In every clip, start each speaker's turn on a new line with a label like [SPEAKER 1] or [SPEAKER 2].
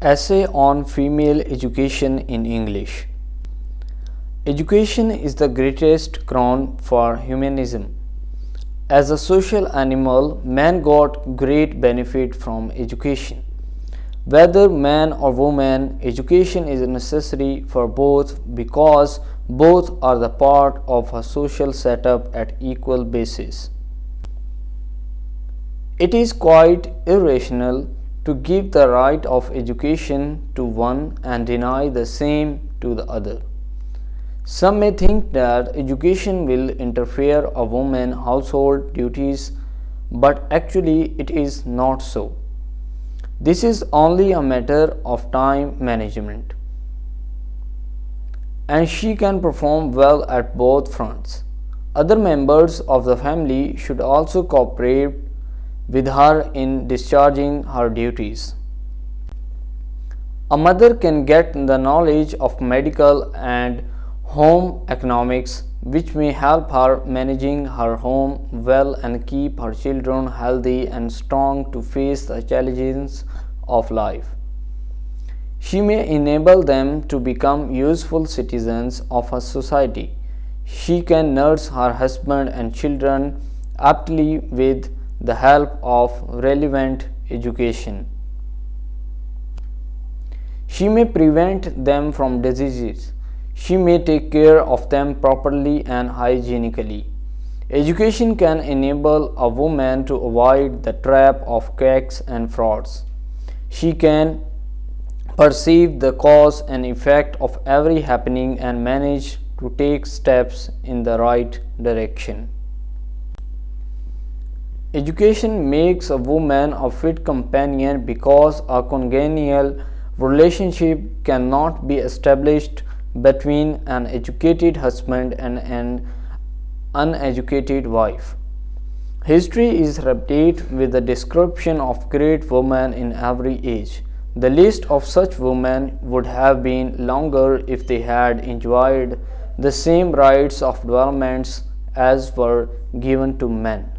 [SPEAKER 1] Essay on Female Education in English. Education is the greatest crown for humanism. As a social animal, man got great benefit from education. Whether man or woman, education is necessary for both because both are the part of a social setup at equal basis. It is quite irrational to give the right of education to one and deny the same to the other. Some may think that education will interfere a woman's household duties, but actually it is not so. This is only a matter of time management, and she can perform well at both fronts. Other members of the family should also cooperate with her in discharging her duties. A mother can get the knowledge of medical and home economics, which may help her managing her home well and keep her children healthy and strong to face the challenges of life. She may enable them to become useful citizens of a society. She can nurse her husband and children aptly with the help of relevant education. She may prevent them from diseases. She may take care of them properly and hygienically. Education can enable a woman to avoid the trap of quacks and frauds. She can perceive the cause and effect of every happening and manage to take steps in the right direction. Education makes a woman a fit companion because a congenial relationship cannot be established between an educated husband and an uneducated wife. History is replete with the description of great women in every age. The list of such women would have been longer if they had enjoyed the same rights of development as were given to men.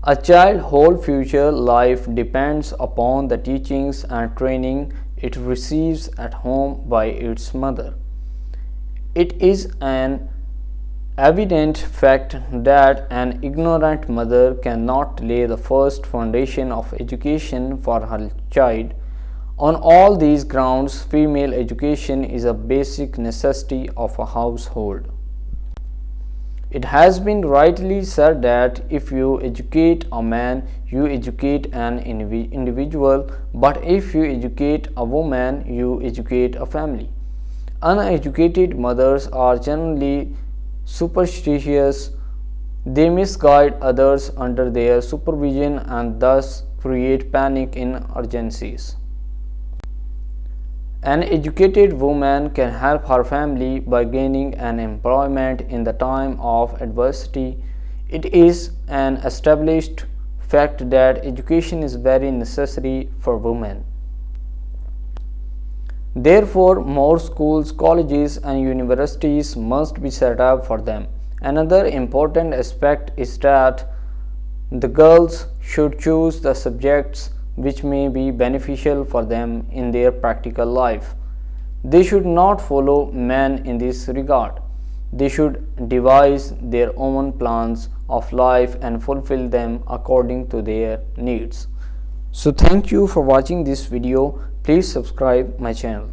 [SPEAKER 1] A child's whole future life depends upon the teachings and training it receives at home by its mother. It is an evident fact that an ignorant mother cannot lay the first foundation of education for her child. On all these grounds, female education is a basic necessity of a household. It has been rightly said that if you educate a man, you educate an individual, but if you educate a woman, you educate a family. Uneducated mothers are generally superstitious. They misguide others under their supervision and thus create panic in emergencies. An educated woman can help her family by gaining an employment in the time of adversity. It is an established fact that education is very necessary for women. Therefore, more schools, colleges, and universities must be set up for them. Another important aspect is that the girls should choose the subjects which may be beneficial for them in their practical life. They should not follow men in this regard. They should devise their own plans of life and fulfill them according to their needs. So thank you for watching this video. Please subscribe my channel.